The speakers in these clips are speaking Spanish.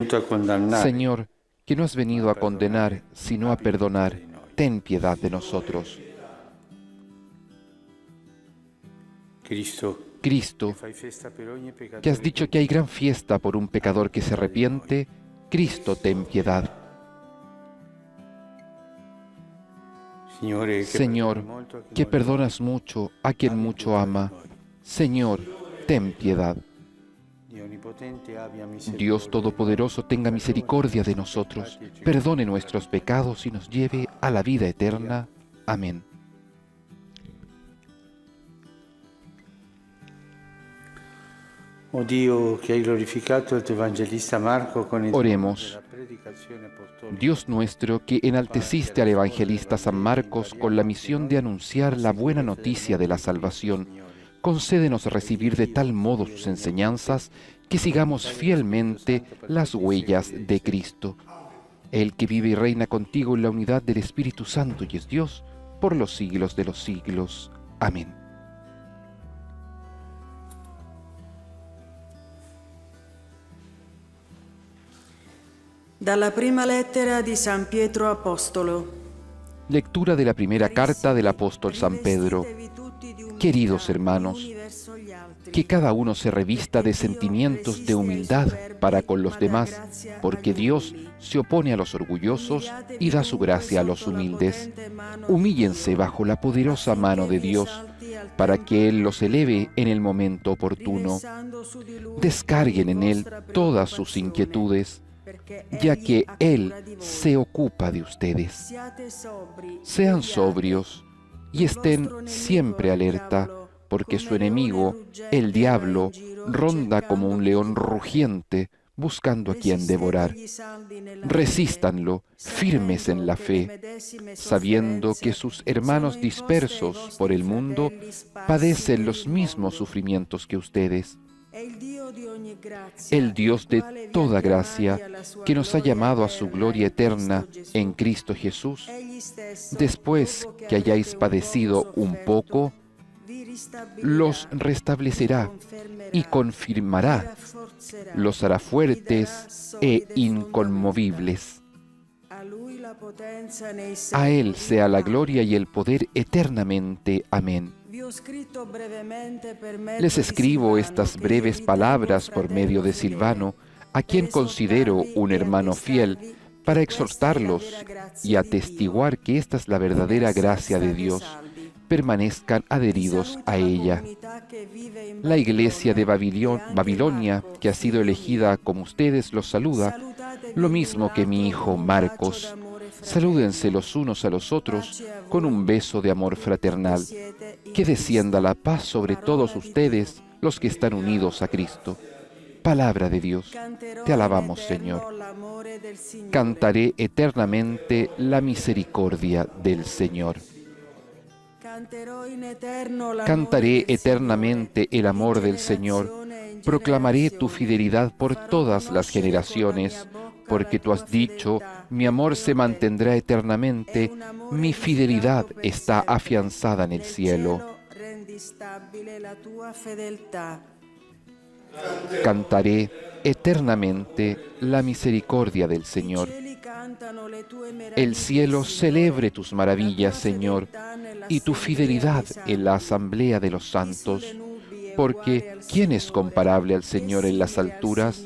venuto a condannare. Señor, que no has venido a condenar, sino a perdonar, ten piedad de nosotros. Cristo, Cristo, fai festa per ogni peccatore que has dicho que hay gran fiesta por un pecador que se arrepiente, Cristo, ten piedad. Señor, que perdonas mucho a quien mucho ama, Señor, ten piedad. Dios Todopoderoso tenga misericordia de nosotros, perdone nuestros pecados y nos lleve a la vida eterna. Amén. Oh Dio, che hai glorificato il tuo evangelista Marco con il Oremos. della predicazione apostolica. Dios nuestro, que enalteciste al evangelista San Marcos con la misión de anunciar la buena noticia de la salvación, concédenos recibir de tal modo sus enseñanzas que sigamos fielmente las huellas de Cristo. El que vive y reina contigo en la unidad del Espíritu Santo y es Dios, por los siglos de los siglos. Amén. Dalla prima lettera di San Pietro Apostolo. Lectura de la primera carta del apóstol San Pedro. Queridos hermanos, que cada uno se revista de sentimientos de humildad para con los demás, porque Dios se opone a los orgullosos y da su gracia a los humildes. Humíllense bajo la poderosa mano de Dios, para que Él los eleve en el momento oportuno. Descarguen en Él todas sus inquietudes, ya que Él se ocupa de ustedes. Sean sobrios y estén siempre alerta, porque su enemigo, el diablo, ronda como un león rugiente, buscando a quien devorar. Resístanlo, firmes en la fe, sabiendo que sus hermanos dispersos por el mundo padecen los mismos sufrimientos que ustedes. El Dios de toda gracia, que nos ha llamado a su gloria eterna en Cristo Jesús, después que hayáis padecido un poco, los restablecerá y confirmará, los hará fuertes e inconmovibles. A Él sea la gloria y el poder eternamente. Amén. Les escribo estas breves palabras por medio de Silvano, a quien considero un hermano fiel, para exhortarlos y atestiguar que esta es la verdadera gracia de Dios. Permanezcan adheridos a ella. La iglesia de Babilonia, que ha sido elegida como ustedes, los saluda, lo mismo que mi hijo Marcos. Salúdense los unos a los otros con un beso de amor fraternal. Que descienda la paz sobre todos ustedes, los que están unidos a Cristo. Palabra de Dios. Te alabamos, Señor. Cantaré eternamente la misericordia del Señor. Cantaré eternamente el amor del Señor. Proclamaré tu fidelidad por todas las generaciones, porque tú has dicho, mi amor se mantendrá eternamente, mi fidelidad está afianzada en el cielo. Cantaré eternamente la misericordia del Señor. El cielo celebre tus maravillas, Señor, y tu fidelidad en la asamblea de los santos, porque ¿quién es comparable al Señor en las alturas?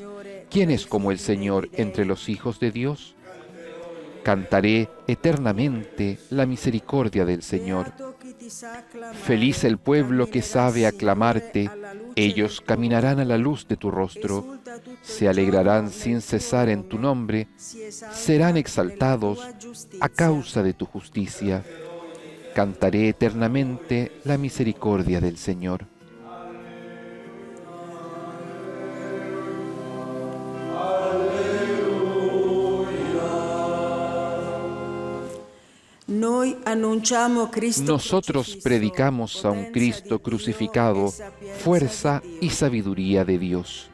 ¿Quién es como el Señor entre los hijos de Dios? Cantaré eternamente la misericordia del Señor. Feliz el pueblo que sabe aclamarte, ellos caminarán a la luz de tu rostro, se alegrarán sin cesar en tu nombre, serán exaltados a causa de tu justicia. Cantaré eternamente la misericordia del Señor. Nosotros predicamos a un Cristo crucificado, fuerza y sabiduría de Dios.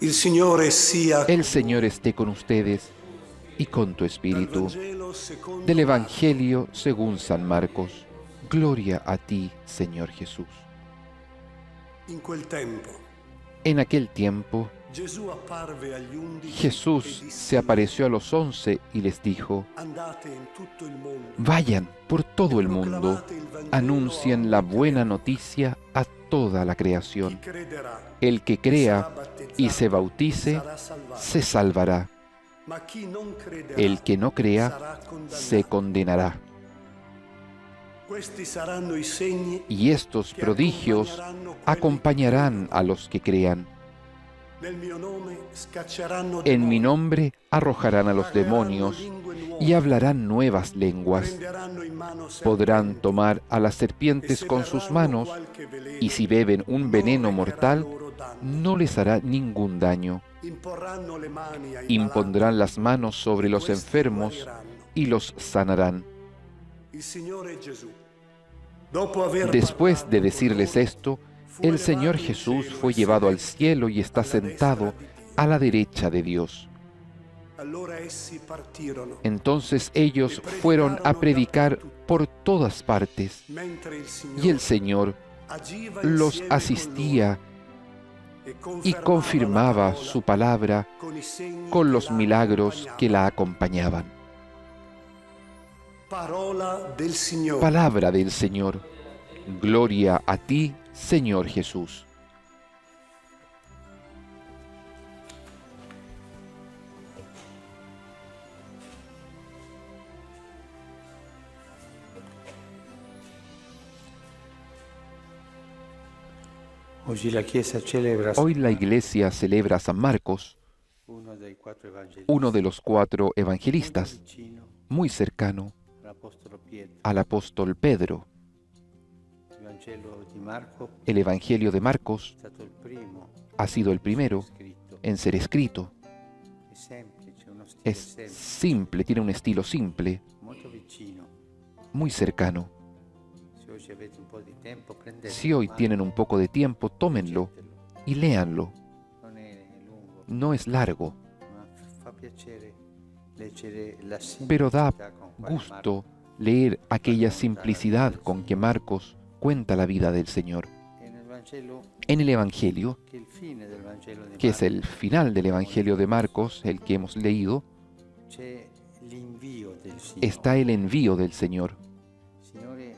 Il Signore sia El Señor esté con ustedes y con tu Dal espíritu. Vangelo secondo Del Evangelio según San Marcos. Gloria a ti, Señor Jesús. In quel tempo En aquel tiempo, Gesù apparve agli 11 Jesús e disse se apareció a los 11 y les dijo: andate in tutto il mondo vayan por todo el mundo, anuncien la buena noticia a toda la chi creación. crederà El que e crea sarà battezzato y se bautice sarà salvato, se salvará. ma chi non crederà El que no crea sarà condannato. se condenará. Questi saranno i segni Y estos che prodigios accompagneranno quelli acompañarán a los que crean. che nel mio nome scacceranno En mi demoni, nombre arrojarán a los demonios lingue nuove, y hablarán nuevas lenguas. prenderanno in mano Podrán serpenti, tomar a las e serpientes se con sus berranno manos, qualche veleno, y si beben un non veneno recherà mortal, loro danno. no les hará ningún daño. Imporranno le mani ai Impondrán las manos sobre los questi enfermos guariranno. y los sanarán. Il Signore Gesù, dopo aver Después parlato de con decirles loro, esto, fu el elevato Señor in Jesús cielo fue e llevado al sedette cielo y está alla destra sentado di Dio. a la derecha de Dios. Allora essi partirono, Entonces ellos fueron a predicar por todas partes, mentre il y el Signore Señor agiva los insieme con asistía loro y confirmaba la su palabra con i segni con che los la milagros que la acompañaban. Parola del Signore. Palabra del Señor. Gloria a ti, Señor Jesús. Oggi la Chiesa celebra Hoy la Iglesia celebra a San Marcos, uno dei quattro evangelisti, uno de los 4 evangelistas, vicino muy cercano all'Apostolo Pietro. al apóstol Pedro. Il Vangelo di Marco El Evangelio de Marcos è stato il primo ha sido el primero scritto. en ser escrito. È semplice, uno stile Es semplice, simple, tiene un estilo simple, molto vicino. muy cercano. Se oggi avete un po' di tempo, prendete Si hoy tienen un poco de tiempo, tómenlo y léanlo. Non è lungo, No es largo, ma fa piacere leggere la pero da semplicità con quale gusto leer aquella simplicidad con que Marcos cuenta la vida del Señor. Marco- e nel Vangelo, En el Evangelio, che è il fine del Vangelo di que es Marco, el final del Evangelio de Marcos, el que hemos leído, c'è l'invio del Signore. está el envío del Señor. Signore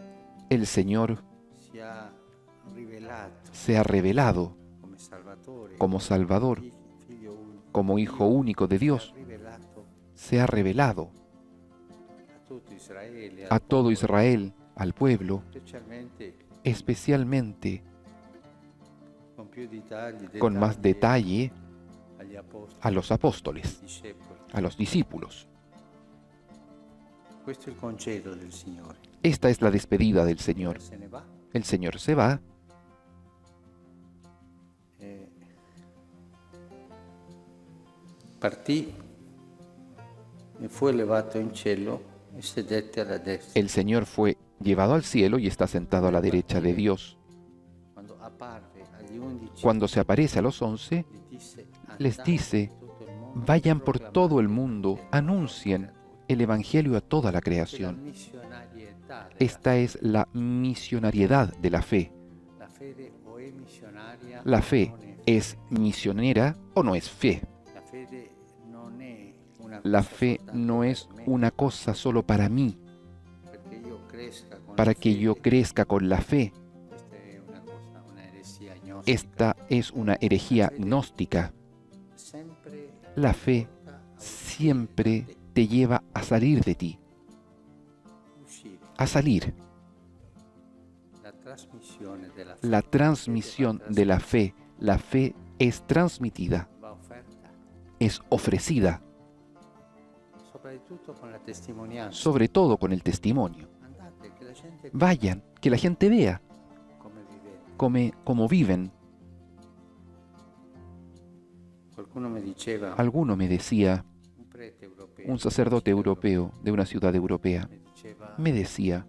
El Señor si ha rivelato se ha revelado come Salvatore, como Salvador, Figlio unico, como Hijo único de si ha Dios, rivelato se ha revelado a tutto Israele, a todo Israel, al pueblo, specialmente especialmente con più dettagli, con más detalle agli apostoli, a los apóstoles, discepoli. a los discípulos. Questo è il congedo del Signore. Esta es la despedida del Señor. Se ne va El Señor se va e partì e fu elevato in cielo e sedette alla destra. el Señor fue llevado al cielo y está sentado a la derecha de Dios. Quando apparve agli 11, Cuando se aparece a los 11, les dice, vayan por todo el mundo, anuncien el Evangelio a toda la creación. Esta es la misionariedad de la fe. La fe es misionera o no es fe. La fe no es una cosa solo para mí, para que yo crezca con la fe. Esta es una herejía gnóstica. La fe siempre te lleva a salir de ti, a salir. La transmisión de la fe es transmitida, es ofrecida, sobre todo con el testimonio. Vayan, que la gente vea cómo viven. Alguno me decía, un sacerdote europeo de una ciudad europea, me decía,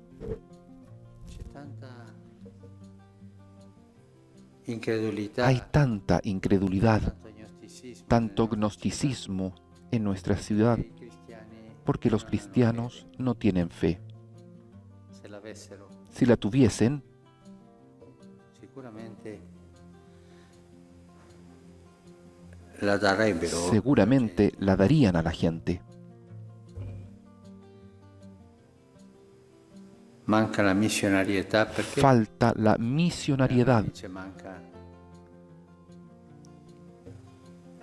hay tanta incredulidad, tanto gnosticismo en nuestra ciudad, porque los cristianos no tienen fe. Se l'avessero, Si la tuviesen, sicuramente la darebbero. seguramente la darían a la gente. Manca la missionarietà perché Falta la misionariedad, invece manca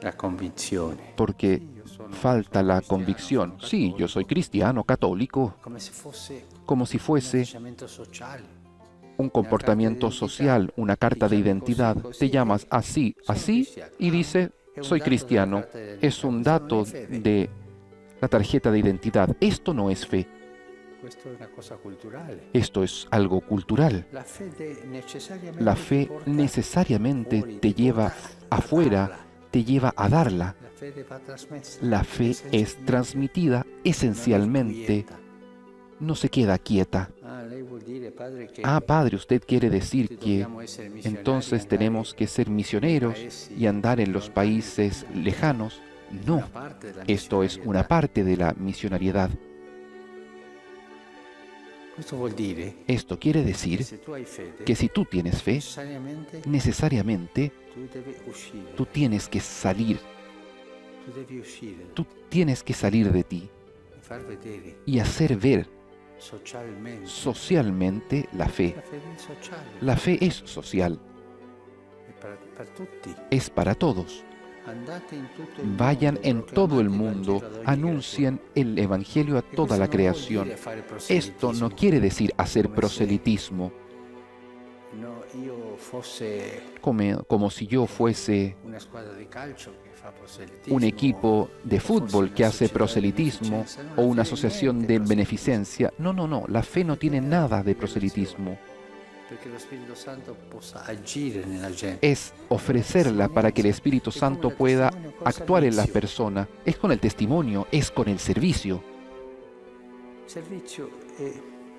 la convinzione. porque falta la convicción. Sí, yo soy cristiano, católico, Come se fosse como si un fuese atteggiamento sociale. un comportamiento social, una carta de identidad. Te llamas así, así, y dice, soy cristiano. Es un dato de la tarjeta de identidad. Esto no es fe, Questo è una cosa culturale. esto es algo cultural. La fede necessariamente La ti fe porta necesariamente fuori, te ti lleva porta afuera, a darla. te lleva a darla. La fede va trasmessa. La fe es Essenzialmente transmitida non è esencialmente, quieta. no se queda quieta. Lei vuol dire, padre, che Ah, Padre, usted quiere decir que dobbiamo essere missionari, entonces andare tenemos que ser misioneros y andar en los países lejanos. No, una parte della esto es una missionarietà. parte de la misionariedad. Questo vuol dire Esto quiere che decir se tu hai fede, que si tú tienes fe, necessariamente necesariamente tu devi uscire. tú tienes que salir, Tu devi uscire tú tienes que salir de ti e far vedere y hacer ver socialmente. socialmente la fe. La fede è sociale. La fe es social, È per tutti. es para todos. Andate in tutto il Vayan mondo, en todo el proclamate il mundo, Vangelo ad ogni anuncien el Evangelio a creatura. toda la Questo non vuol creación. dire fare Esto no proselitismo. quiere decir hacer Come se- proselitismo, No, io fosse como si yo fuese una squadra di calcio che fa proselitismo. un equipo de fútbol que hace proselitismo o una asociación de beneficencia. No, no, no, la fe no tiene nada de proselitismo. Perché lo Spirito Santo possa agire nella gente. Es ofrecerla para que el Espíritu Santo pueda actuar en la persona. Es con el testimonio, es con el servicio. Il servizio è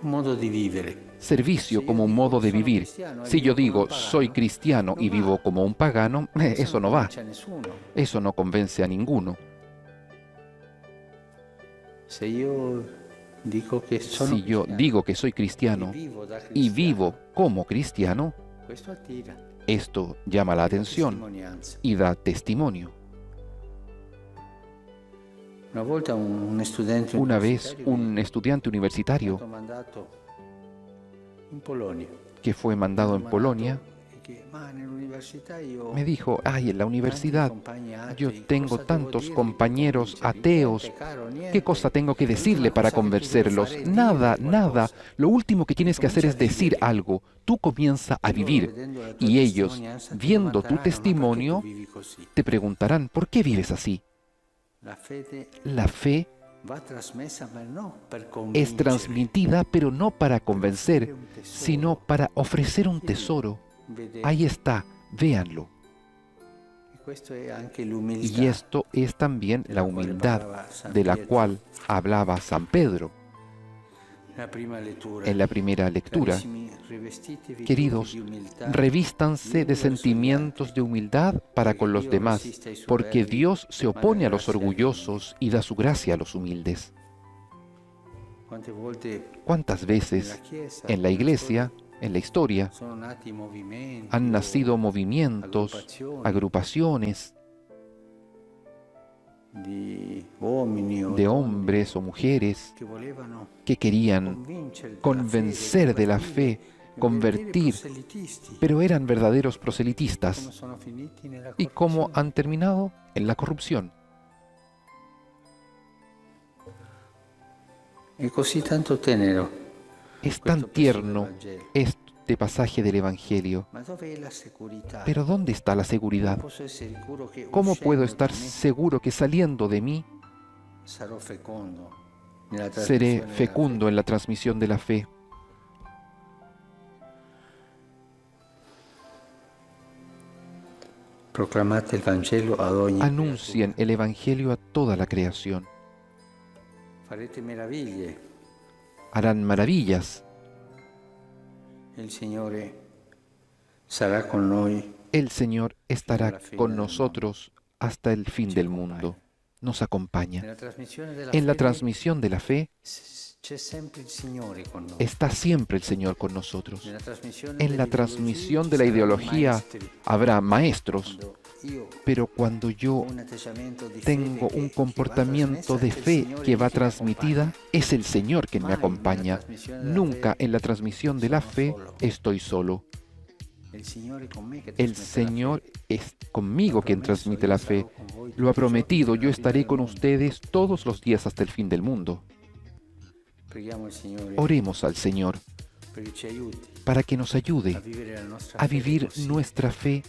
un modo di vivere. Servicio como un modo de vivir. Si yo digo soy cristiano y vivo como un pagano, eso no va. Non c'è nessuno. Eso no convence a ninguno. Se io dico che sono Si yo cristiano digo que soy e cristiano vivo da y cristiano, vivo como cristiano, questo attira esto llama la atención testimonianza. y da testimonio. Una volta un studente Una vez universitario un estudiante mi è universitario stato mandato in Polonia. que fue mandado en Polonia E che, ma nell'università io me dijo, ay, en la universidad tanti compagni atei, yo tengo cosa devo tantos dirgli per compañeros convincerli? ateos. Niente, caro, niente. ¿Qué cosa tengo que L'unica decirle para cosa che tu devi convencerlos? fare è dire Nada, qualcosa. nada. Lo último que tienes que hacer es Comincia a decir vivere. algo. Tú comienza a E loro, vivir. vedendo la tua Y ellos, testimonianza, ti viendo tu domanderanno, "Ma testimonio, perché tu vivi così?" te preguntarán, ¿por qué vives así? La fede La fe va trasmessa, ma no per es convincere. transmitida, pero no para convencer, sino para ofrecer un tesoro. Vedete? Ahí está, véanlo. E questo è anche l'umiltà Y esto es también la humildad de la cual hablaba San Pedro la prima lettura. en la primera lectura. Carissimi, rivestitevi Queridos, tutti di umiltà, revístanse de sentimientos de humildad para con los demás, porque Dios se opone a los orgullosos y da su gracia a los humildes. Quante volte ¿Cuántas nella veces Chiesa, en la iglesia, en la historia, sono nati movimenti, han o nacido movimientos, agrupaciones di uomini o de donne hombres o mujeres che volevano que querían convincere convencer de la fe, convertir, pero eran verdaderos proselitistas. come sono finiti nella ¿Y cómo corruzione. han terminado? En la corrupción. È così tanto tenero Es questo tan passo del tierno Vangelo. este pasaje del Evangelio. Ma dove è la segurità? Pero ¿dónde está la seguridad? Posso essere sicuro che ¿Cómo uscendo puedo da estar me seguro que saliendo de mí sarò fecondo nella seré trasmissione della fecundo en la transmisión de la fe? fede? Proclamate il Vangelo ad ogni Anuncien el Evangelio a toda la creación. creatura. Farete meraviglie. Harán maravillas. Il Signore sarà con noi El Señor estará con nosotros hasta el fin del mundo. Nos acompaña. Nella trasmissione della En la fede transmisión de la fe c'è sempre il Signore con noi. está siempre el Señor con nosotros. Nella trasmissione En la dell'ideologia transmisión de la saranno ideología maestri. habrá maestros, Quando io pero cuando yo ho un atteggiamento di tengo fede un che comportamiento de fe que va transmitida, es el Señor quien me acompaña. Nunca en la transmisión de la fe estoy solo. El Señor es conmigo quien transmite la fe. Lo ha prometido, yo estaré con ustedes todos los días hasta el fin del mundo. Oremos al Señor para que nos ayude a vivir nuestra fe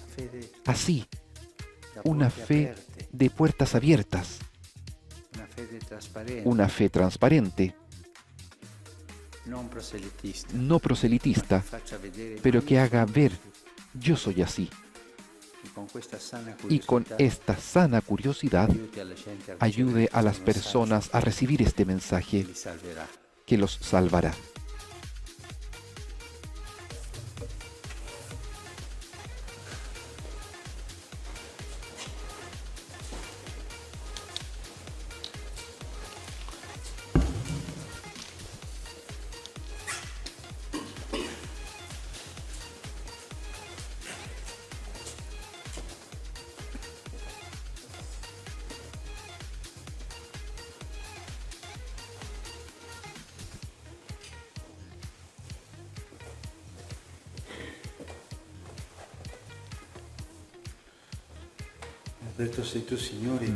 así, una fe de puertas abiertas, una fe transparente, no proselitista, pero que haga ver, yo soy así. Y con esta sana curiosidad ayude a las personas a recibir este mensaje que los salvará.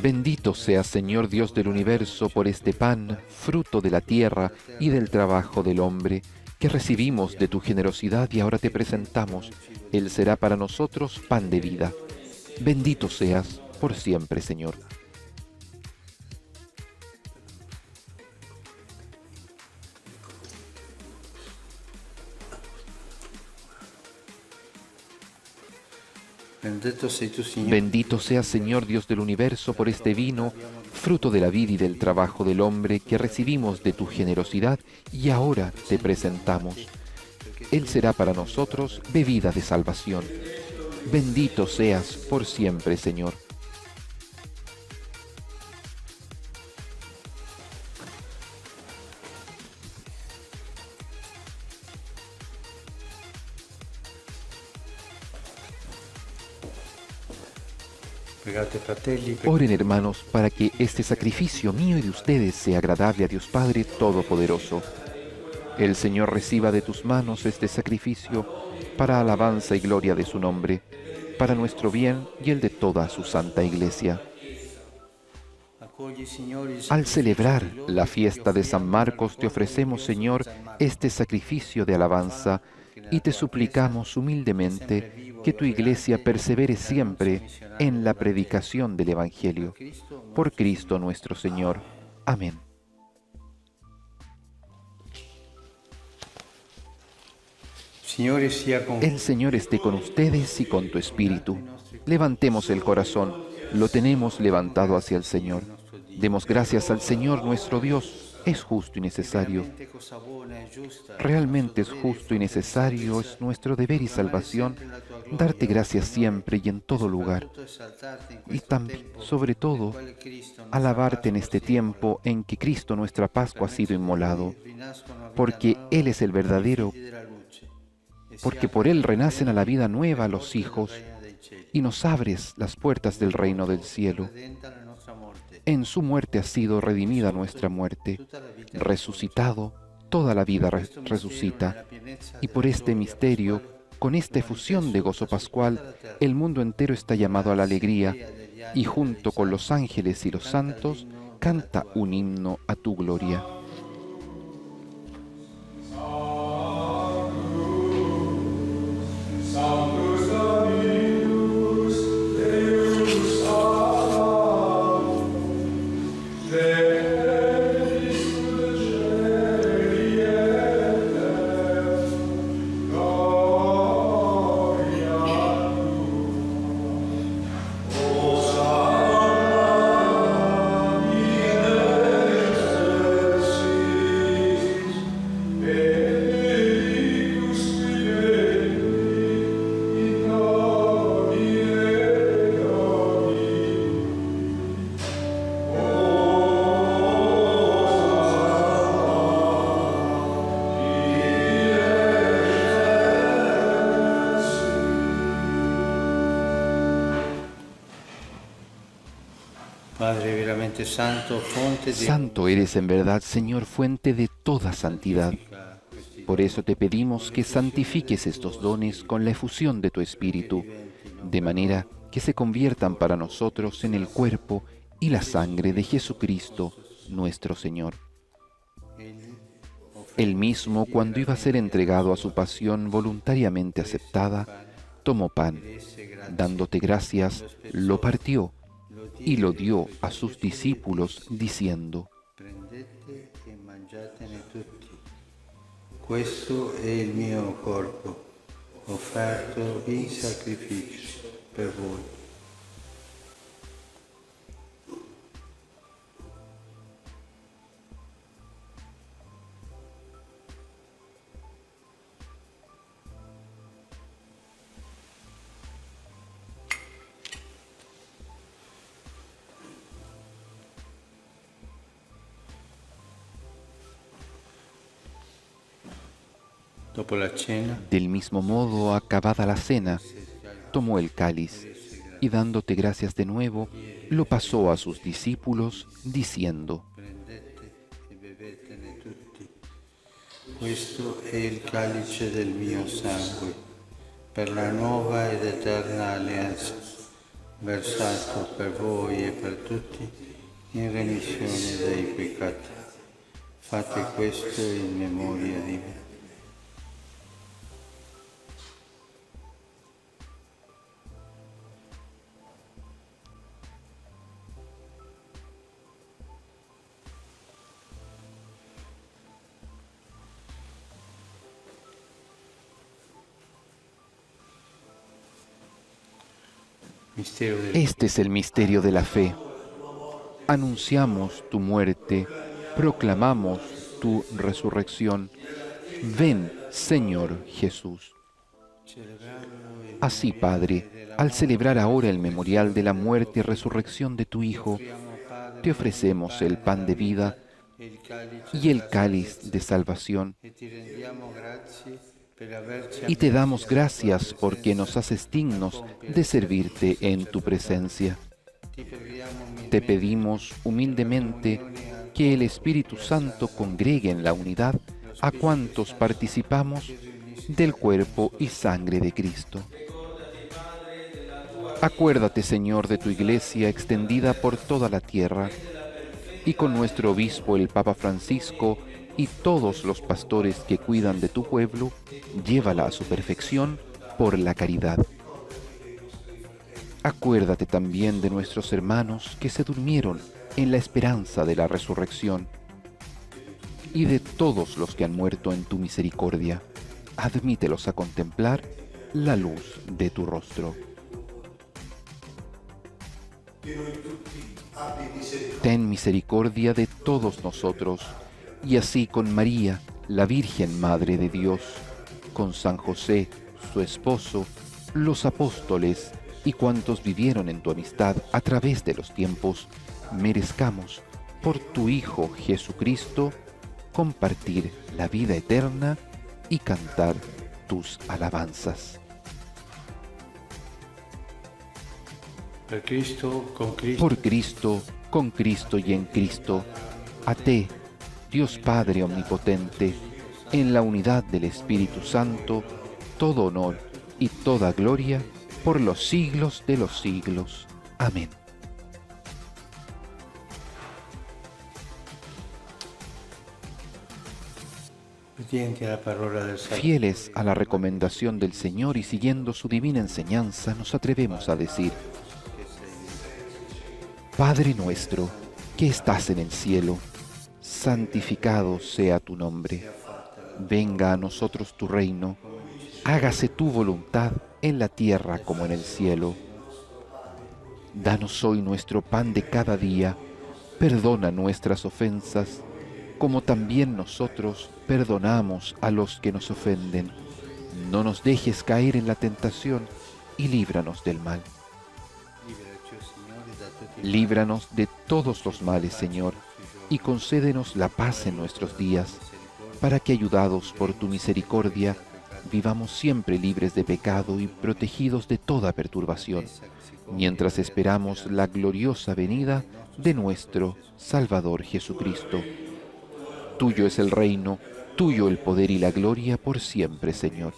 Bendito seas, Señor Dios del universo, por este pan, fruto de la tierra y del trabajo del hombre, que recibimos de tu generosidad y ahora te presentamos. Él será para nosotros pan de vida. Bendito seas por siempre, Señor. Bendito seas, Señor Dios del universo, por este vino, fruto de la vida y del trabajo del hombre, que recibimos de tu generosidad y ahora te presentamos. Él será para nosotros bebida de salvación. Bendito seas por siempre, Señor. Oren, hermanos, para que este sacrificio mío y de ustedes sea agradable a Dios Padre Todopoderoso. El Señor reciba de tus manos este sacrificio para alabanza y gloria de su nombre, para nuestro bien y el de toda su santa Iglesia. Al celebrar la fiesta de San Marcos, te ofrecemos, Señor, este sacrificio de alabanza y te suplicamos humildemente que tu Iglesia persevere siempre en la predicación del Evangelio. Por Cristo nuestro Señor. Amén. El Señor esté con ustedes y con tu espíritu. Levantemos el corazón, lo tenemos levantado hacia el Señor. Demos gracias al Señor nuestro Dios. Es justo y necesario. Realmente es justo y necesario, es nuestro deber y salvación darte gracias siempre y en todo lugar. Y también, sobre todo, alabarte en este tiempo en que Cristo nuestra Pascua ha sido inmolado, porque Él es el verdadero, porque por Él renacen a la vida nueva los hijos y nos abres las puertas del reino del cielo. En su muerte ha sido redimida nuestra muerte. Resucitado, toda la vida resucita. Y por este misterio, con esta efusión de gozo pascual, el mundo entero está llamado a la alegría y junto con los ángeles y los santos, canta un himno a tu gloria. Padre veramente santo, fonte di Santo eres en verdad, Señor, fuente de toda santidad. Por eso te pedimos que santifiques estos dones con la efusión de tu Espíritu, de manera que se conviertan para nosotros en el cuerpo y la sangre de Jesucristo, nuestro Señor. Él mismo, cuando iba a ser entregado a su pasión voluntariamente aceptada, tomó pan, dándote gracias, lo partió y lo dio a sus discípulos, diciendo: prendete e mangiatene tutti. Questo è il mio corpo, offerto in sacrificio per voi. Dopo la cena, Del mismo modo, acabada la cena, tomó el cáliz y dándote gracias de nuevo, lo pasó a sus discípulos, diciendo: prendete e bevetene tutti. Questo è il calice del mio sangue, per la nuova ed eterna alleanza, versato per voi e per tutti in remissione dei peccati. Fate questo in memoria di me. Mistero del Este es el misterio de la fe. Anunciamos tu muerte, proclamamos tu resurrección. Ven, Señor Jesús. Así, Padre, al celebrar ahora el memorial de la muerte y resurrección de tu Hijo, te ofrecemos el pan de vida y el cáliz de salvación, y te damos gracias porque nos haces dignos de servirte en tu presencia. Te pedimos humildemente que el Espíritu Santo congregue en la unidad a cuantos participamos del cuerpo y sangre de Cristo. Acuérdate, Señor, de tu Iglesia extendida por toda la tierra, y con nuestro obispo, el Papa Francisco, y todos los pastores que cuidan de tu pueblo, llévala a su perfección por la caridad. Acuérdate también de nuestros hermanos que se durmieron en la esperanza de la resurrección, y de todos los que han muerto en tu misericordia. Admítelos a contemplar la luz de tu rostro. Ten misericordia de todos nosotros, y así con María, la Virgen Madre de Dios, con San José, su esposo, los apóstoles y cuantos vivieron en tu amistad a través de los tiempos, merezcamos, por tu Hijo Jesucristo, compartir la vida eterna y cantar tus alabanzas. Per Cristo, con Cristo, Por Cristo, con Cristo y en Cristo, a ti, Dios Padre Omnipotente, en la unidad del Espíritu Santo, todo honor y toda gloria por los siglos de los siglos. Amén. obbedienti alla parola del Salmo. Fieles a la recomendación del Señor y siguiendo su divina enseñanza, nos atrevemos a decir: Padre nuestro, que estás en el cielo, santificado sea tu nombre. Venga a nosotros tu reino. Hágase tu voluntad en la tierra como en el cielo. Danos hoy nuestro pan de cada día. Perdona nuestras ofensas, como también nosotros perdonamos a los que nos ofenden. No nos dejes caer en la tentación y líbranos del mal. Líbranos de todos los males, Señor, y concédenos la paz en nuestros días, para que, ayudados por tu misericordia, vivamos siempre libres de pecado y protegidos de toda perturbación, mientras esperamos la gloriosa venida de nuestro Salvador Jesucristo. Tuyo es el reino, tuyo el poder y la gloria por siempre, Señor.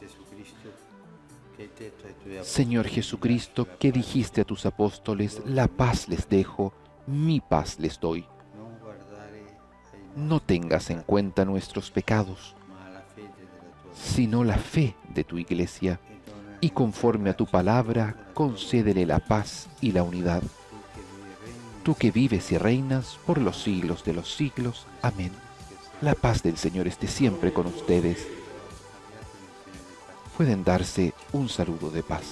Señor Jesucristo, que dijiste a tus apóstoles, la paz les dejo, mi paz les doy. No tengas en cuenta nuestros pecados, sino la fe de tu Iglesia, y conforme a tu palabra, concédele la paz y la unidad. Tú que vives y reinas por los siglos de los siglos. Amén. La paz del Señor esté siempre con ustedes. Pueden darse un saludo de paz.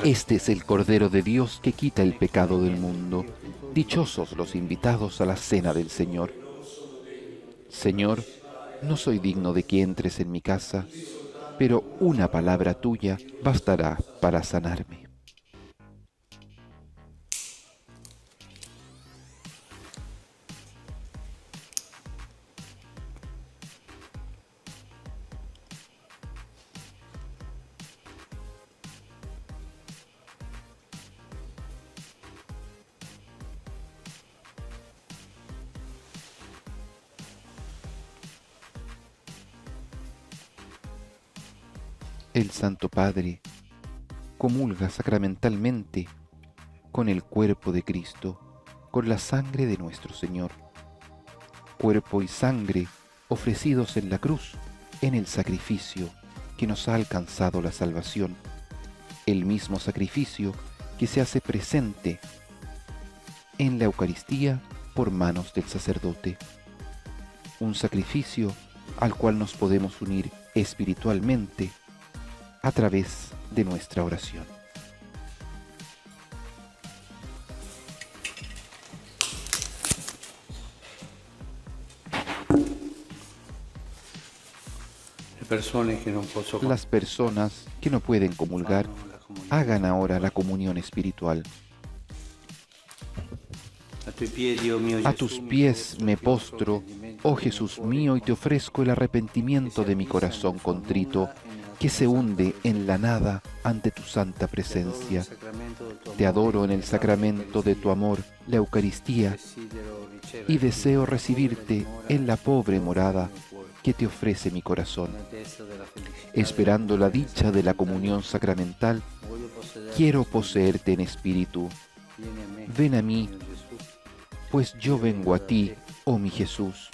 Este es el Cordero de Dios que quita el pecado del mundo. Dichosos los invitados a la cena del Señor. Señor, no soy digno de que entres en mi casa, pero una palabra tuya bastará para sanarme. El Santo Padre comulga sacramentalmente con el cuerpo de Cristo, con la sangre de nuestro Señor. Cuerpo y sangre ofrecidos en la cruz, en el sacrificio que nos ha alcanzado la salvación. El mismo sacrificio que se hace presente en la Eucaristía por manos del sacerdote. Un sacrificio al cual nos podemos unir espiritualmente a través de nuestra oración. Las personas que no pueden comulgar, hagan ahora la comunión espiritual. A tus pies me postro, oh Jesús mío, y te ofrezco el arrepentimiento de mi corazón contrito, que se hunde en la nada ante tu santa presencia. Te adoro en el sacramento de tu amor, la Eucaristía, y deseo recibirte en la pobre morada que te ofrece mi corazón. Esperando la dicha de la comunión sacramental, quiero poseerte en espíritu. Ven a mí, pues yo vengo a ti, oh mi Jesús,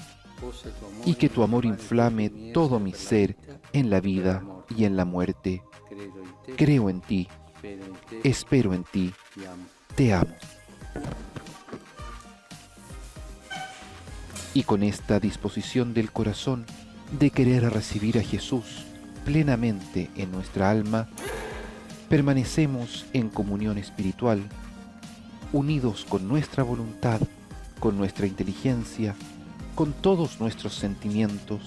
y que tu amor inflame todo mi ser en la vida y en la muerte. Creo en ti, espero en ti, te amo. Y con esta disposición del corazón de querer recibir a Jesús plenamente en nuestra alma, permanecemos en comunión espiritual, unidos con nuestra voluntad, con nuestra inteligencia, con todos nuestros sentimientos,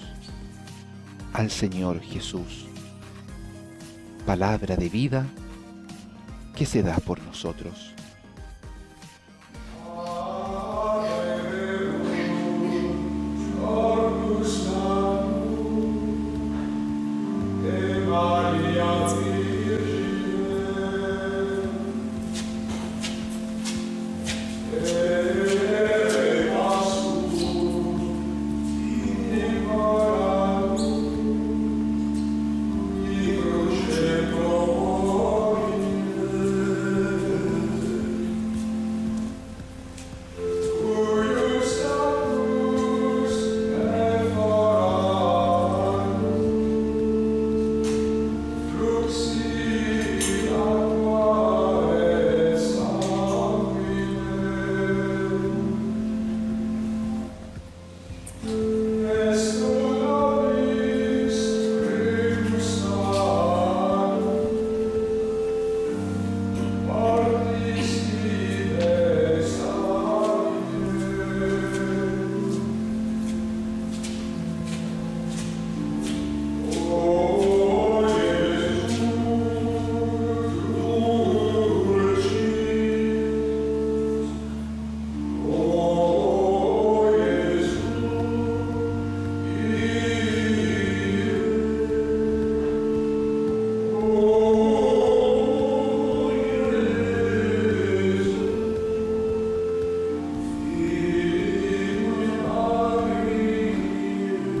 al Señor Jesús. Palabra de vida que se da por nosotros.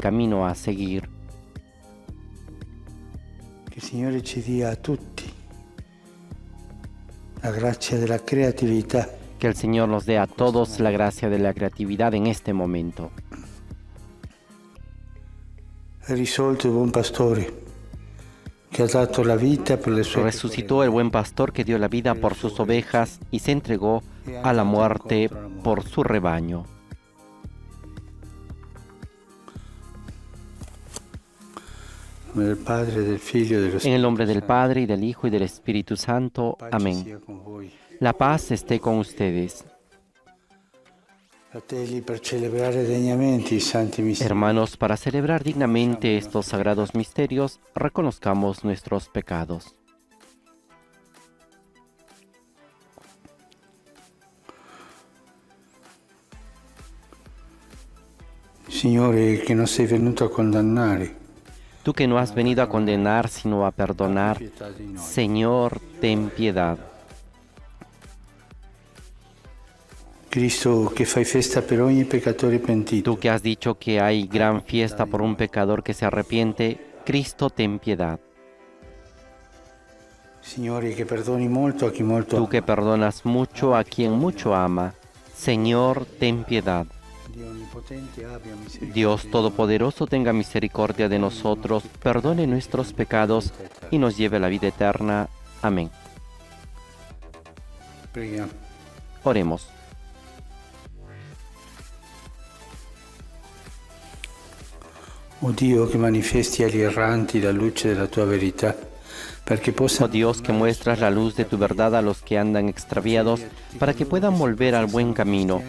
camino a seguir. Che il Signore ci dia a tutti la grazia della creatività. Que el Señor nos dé a todos la gracia de la creatividad en este momento. Risolto il buon pastore che ha dato la vita per le sue Resucitó el buen pastor que dio la vida por sus ovejas y se entregó a la muerte por su rebaño. Nel Padre, del Figlio e dello En Spirito el nombre del Santo. Padre, y del Hijo, y del Espíritu Santo. Pace Amén. sia con voi. La paz esté con ustedes. Fratelli, per celebrare degnamente i santi misteri, Hermanos, para celebrar dignamente estos sagrados misterios, reconozcamos nuestros pecados. Signore, che non sei venuto a condannare, Tú que no has venido a condenar, sino a perdonar, pietà di noi. Señor, ten piedad. Cristo, che fai festa per ogni peccatore pentito, Tú que has dicho que hay gran fiesta por un pecador que se arrepiente, Cristo, ten piedad. Signore, che perdoni molto a chi molto Tú ama. que perdonas mucho a quien mucho ama, Señor, ten piedad. Dio onnipotente abbia misericordia Dios di noi. Todopoderoso tenga misericordia de nosotros, perdone nuestros pecados y nos lleve a la vida eterna. Amén. Preghiamo. Oremos. O Dio, che manifesti agli erranti la luce della tua verità, perché Oh possano Dios, que muestras la luz de tu verdad a los que andan extraviados, para que puedan volver al buen camino.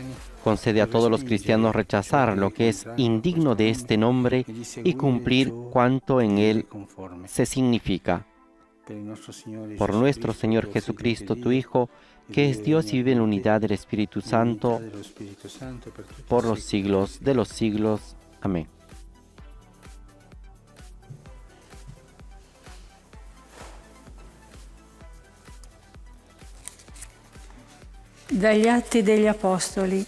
Concede a todos los cristianos rechazar lo que es indigno de este nombre y cumplir cuanto en él conforme. se significa. Por nuestro Señor Jesucristo, tu Hijo, que es Dios y vive en la unidad del Espíritu Santo, por los siglos de los siglos. Amén. Dagli Atti degli Apostoli.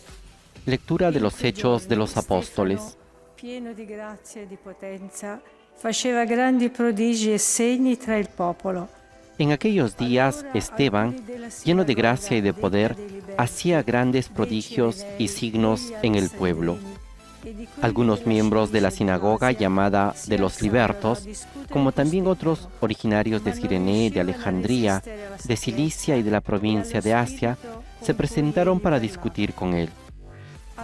Lectura de los Hechos de los Apóstoles. Pieno di grazia e di potenza, faceva grandi prodigi e segni tra il popolo. En aquellos días, Esteban, lleno de gracia y de poder, hacía grandes prodigios y signos en el pueblo. Algunos miembros de la sinagoga llamada de los libertos, como también otros originarios de Cirene, de Alejandría, de Cilicia y de la provincia de Asia, se presentaron para discutir con él.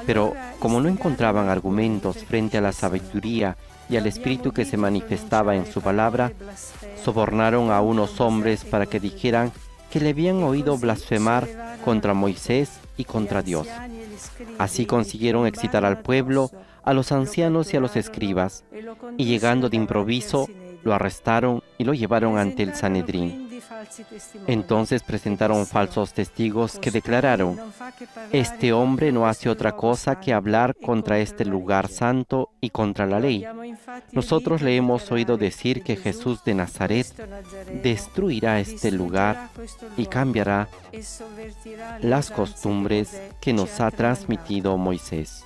Pero como no encontraban argumentos frente a la sabiduría y al espíritu que se manifestaba en su palabra, sobornaron a unos hombres para que dijeran que le habían oído blasfemar contra Moisés y contra Dios. Así consiguieron excitar al pueblo, a los ancianos y a los escribas, y llegando de improviso, lo arrestaron y lo llevaron ante el Sanedrín. Entonces presentaron falsos testigos que declararon: este hombre no hace otra cosa que hablar contra este lugar santo y contra la ley. Nosotros le hemos oído decir que Jesús de Nazaret destruirá este lugar y cambiará las costumbres que nos ha transmitido Moisés.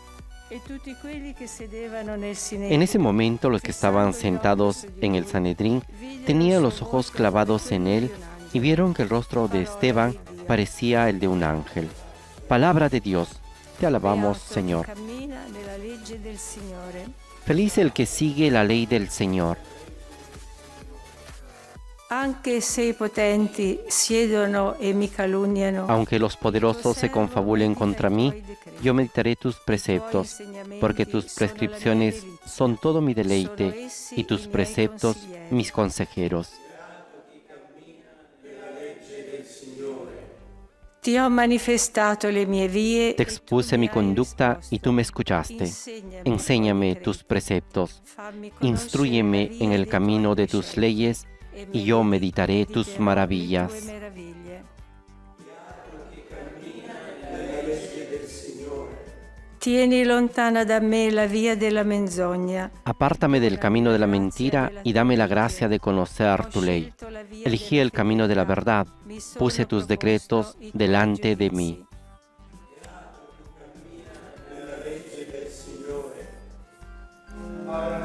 En ese momento los que estaban sentados en el Sanedrín tenían los ojos clavados en él y vieron que el rostro de Esteban parecía el de un ángel. Palabra de Dios, te alabamos, Señor. Feliz el que sigue la ley del Señor. Anche se i potenti siedono e mi calunniano, Aunque los poderosos se confabulen contra mí, yo meditaré tus preceptos, porque tus prescripciones son todo mi deleite y tus preceptos mis consejeros. ti ho manifestato le mie vie. Te expuse mi conducta y tú me escuchaste. Enséñame tus preceptos, instrúyeme en el camino de tus leyes y yo meditaré tus maravillas. Tieni lontana da me la via della menzogna. Apártame del camino de la mentira y dame la gracia de conocer tu ley. Elegí el camino de la verdad, puse tus decretos delante de mí. Alla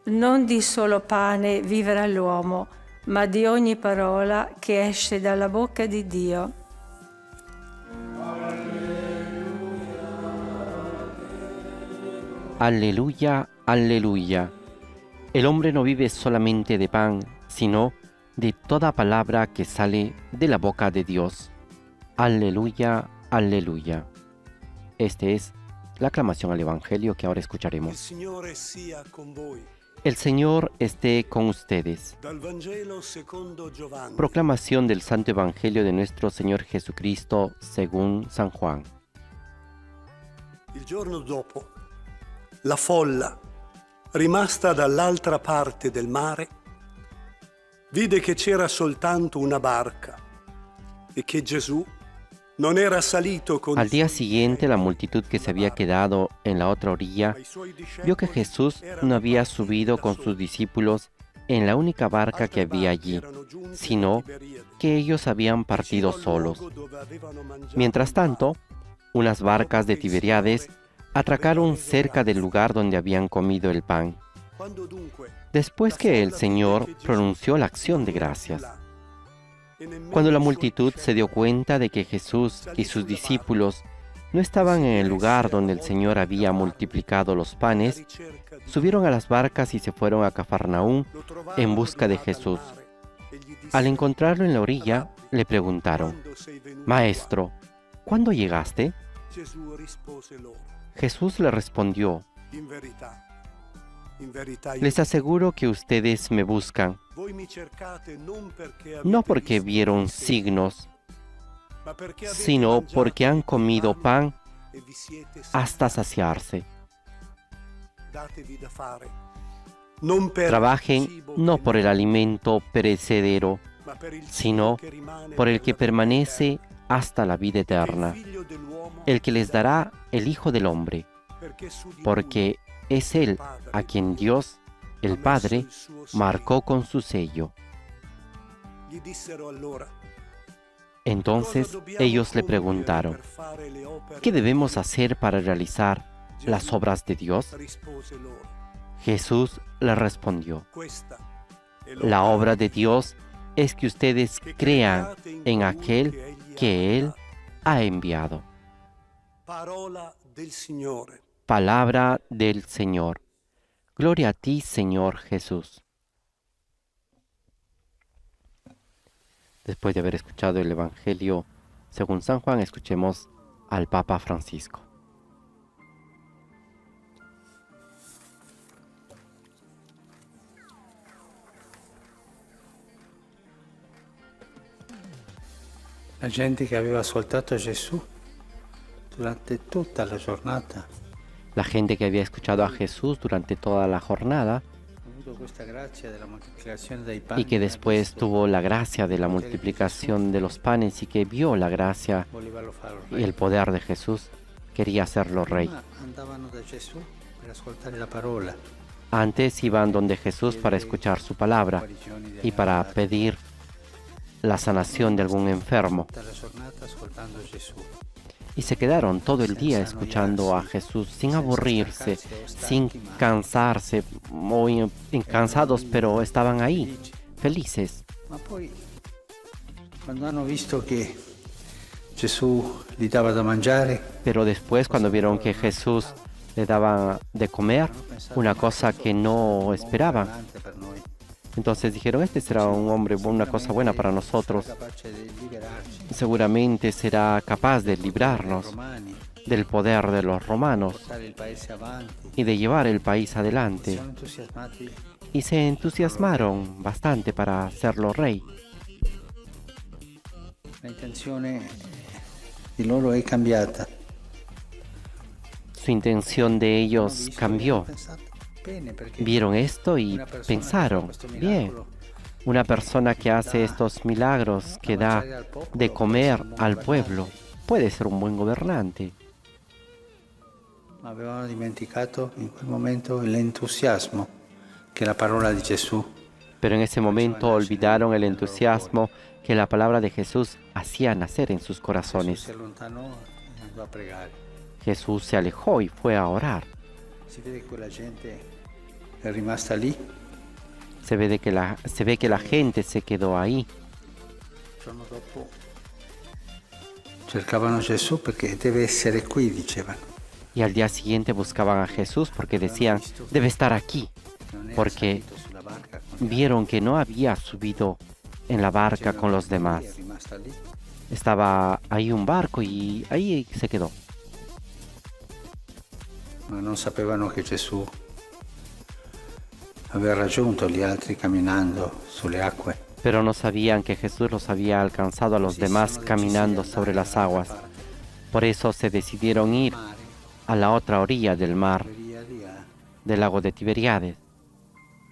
Non di solo pane vivrà l'uomo, ma di ogni parola che esce dalla bocca di Dio. Aleluya, aleluya. El hombre no vive solamente de pan, sino de toda palabra que sale de la boca de Dios. Aleluya, aleluya. Esta es la aclamación al Evangelio que ahora Il escucharemos. Signore sia con voi. El Señor esté con ustedes. Dal Vangelo secondo Giovanni. Proclamación del Santo Evangelio de nuestro Señor Jesucristo según San Juan. Il giorno dopo, la folla, rimasta dall'altra parte del mare, vide che c'era soltanto una barca e che Gesù non era salito con Al día siguiente, la multitud que se había quedado en la otra orilla vio que Jesús no había subido con sus discípulos en la única barca que había allí, sino que ellos habían partido solos. Mientras tanto, unas barcas de Tiberíades atracaron cerca del lugar donde habían comido el pan. Después que el Señor pronunció la acción de gracias, cuando la multitud se dio cuenta de que Jesús y sus discípulos no estaban en el lugar donde el Señor había multiplicado los panes, subieron a las barcas y se fueron a Cafarnaúm en busca de Jesús. Al encontrarlo en la orilla, le preguntaron: Maestro, ¿cuándo llegaste? Jesús le respondió: Les aseguro que ustedes me buscan, no porque vieron signos, sino porque han comido pan hasta saciarse. Trabajen no por el alimento perecedero, sino por el que permanece hasta la vida eterna, el que les dará el Hijo del Hombre, porque es Él a quien Dios, el Padre, marcó con su sello. Entonces ellos le preguntaron: ¿qué debemos hacer para realizar las obras de Dios? Jesús le respondió: La obra de Dios es que ustedes crean en aquel que Él ha enviado. Palabra del Señor. Gloria a ti, Señor Jesús. Después de haber escuchado el Evangelio según San Juan, escuchemos al Papa Francisco. La gente che aveva ascoltato Gesù durante tutta la giornata La gente que había escuchado a Jesús durante toda la jornada y que después tuvo la gracia de la multiplicación de los panes y que vio la gracia y el poder de Jesús, quería hacerlo rey. Antes iban donde Jesús para escuchar su palabra y para pedir la sanación de algún enfermo. Y se quedaron todo el día escuchando a Jesús sin aburrirse, sin cansarse, muy cansados, pero estaban ahí, felices. Ma poi, quando hanno visto che Gesù gli dava da mangiare, Pero después, cuando vieron que Jesús le daba de comer, una cosa que no esperaban, per noi, entonces dijeron: este será un hombre, una cosa buena para nosotros. capace di liberarci Seguramente será capaz de librarnos romani, del poder de los romanos portare il paese avanti. y de llevar el país adelante. Sono entusiasmati. Y se entusiasmaron bastante para hacerlo rey. La intenzione di loro è cambiata. Su intención de ellos cambió. Vieron esto y pensaron: bien, una persona que hace estos milagros, que da de comer al pueblo, puede ser un buen gobernante. Ma avevano dimenticato in quel momento l'entusiasmo che la parola di Gesù Pero en ese momento olvidaron el entusiasmo que la palabra de Jesús hacía nacer en sus si corazones. allontanò e andò a pregare. Jesús se alejó y fue a orar. Si vede che quella gente è rimasta lì. Se ve que la gente se quedó ahí. Il giorno dopo cercavano Gesù perché deve essere qui, dicevano. Y al día siguiente buscaban a Jesús porque decían, debe estar aquí, Non era porque salito sulla barca con vieron que no había subido en la barca con los demás. è rimasta lì. Estaba ahí un barco y ahí se quedó. Ma non sapevano che Gesù aveva raggiunto gli altri camminando sulle acque. Pero no sabían que Jesús los había alcanzado a los demás caminando sobre las aguas. Por eso se decidieron ir a la otra orilla del mar, Via lì del lago de Tiberíades,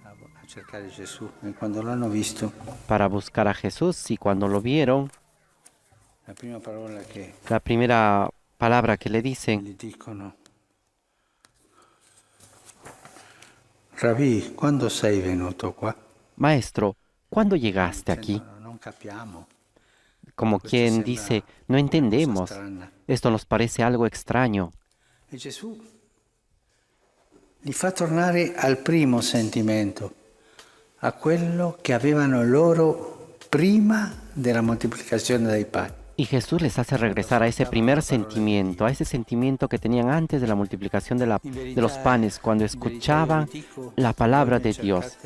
a cercare Gesù. E quando l'hanno visto, para buscar a Jesús, y cuando lo vieron, la prima parola che la primera palabra que le dicen, gli dicono: Rabbi, quando sei venuto qua? Maestro, ¿cuándo llegaste aquí? No, non capiamo. Como quien dice, no entendemos, Strana. esto nos parece algo extraño. E Gesù li fa tornare al primo sentimento, a quello che avevano loro prima della moltiplicazione dei pani. Y Jesús les hace regresar a ese primer sentimiento, a ese sentimiento que tenían antes de la multiplicación de los panes, cuando escuchaban la palabra de Dios.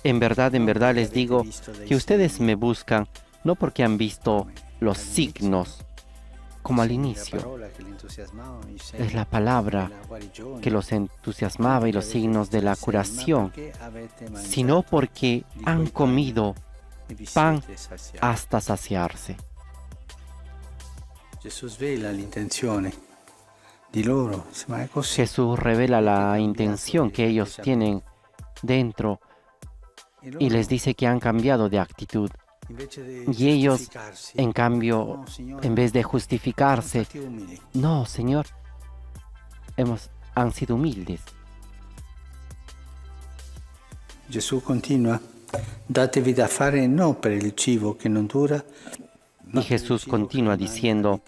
En verdad les digo que ustedes me buscan no porque han visto los signos, como al inicio. Es la palabra que los entusiasmaba y los signos de la curación, sino porque han comido pan hasta saciarse. Gesù svela l'intenzione di loro, ma è così. Jesús revela la intención que ellos tienen dentro y les dice que han cambiado de actitud. Y ellos, en cambio, en vez de justificarse, no, Señor, han sido humildes. Gesù continua: datevi da fare non per il cibo che non dura, Y Jesús continúa diciendo,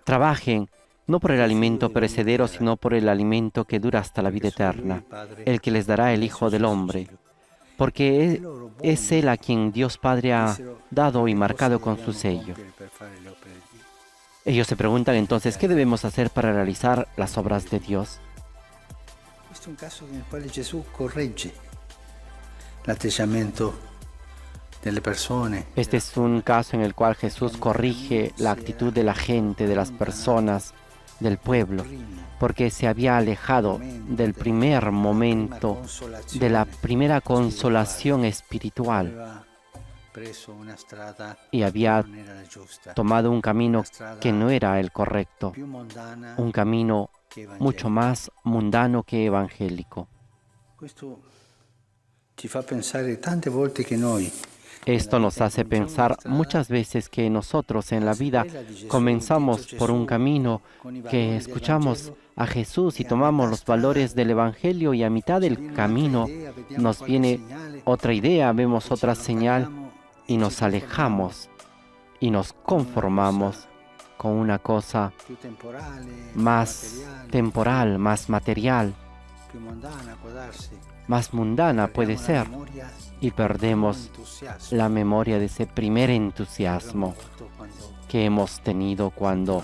trabajen no por el alimento perecedero, sino por el alimento que dura hasta la vida eterna, el que les dará el Hijo del Hombre, porque es Él a quien Dios Padre ha dado y marcado con su sello. Ellos se preguntan entonces, ¿qué debemos hacer para realizar las obras de Dios? Questo è un caso nel quale Gesù corregge l'atteggiamento delle persone. Este es un caso en el cual Jesús corrige la actitud de la gente, de las personas, del pueblo, porque se había alejado del primer momento, de la primera consolación espiritual, y había tomado un camino que no era el correcto, un camino mucho más mundano que evangélico. Questo ci fa pensare tante volte che noi Esto nos hace pensar muchas veces que nosotros en la vida comenzamos por un camino que escuchamos a Jesús y tomamos los valores del Evangelio, y a mitad del camino nos viene otra idea, vemos otra señal y nos alejamos y nos conformamos con una cosa più temporale, más temporal, más material, più mondana può darsi. más mundana puede ser, y perdemos la memoria de ese primer entusiasmo que hemos tenido cuando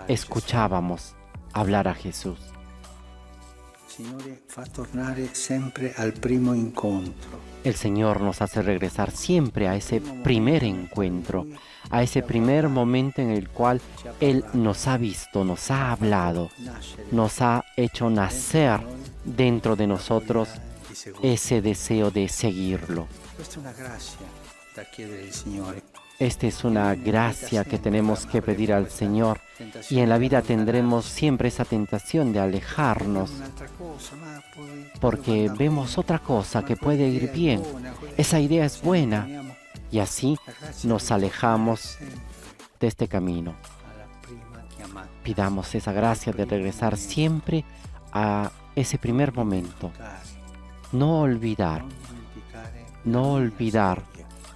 escuchábamos hablar a Jesús. Signore fa tornare sempre al primo incontro. El Señor nos hace regresar siempre a ese primer encuentro, a ese primer momento en el cual Él nos ha visto, nos ha hablado, nos ha hecho nacer dentro de nosotros ese deseo de seguirlo. Questa è una grazia da chiedere al Signore. Esta es una gracia que tenemos que pedir al Señor, y en la vida tendremos siempre esa tentación de alejarnos Un'altra cosa, ma poi porque vemos otra cosa que puede ir bien. Esa idea es buena, y así nos alejamos de este camino. alla prima chiamata. Pidamos esa gracia de regresar siempre a ese primer momento. No olvidar, no olvidar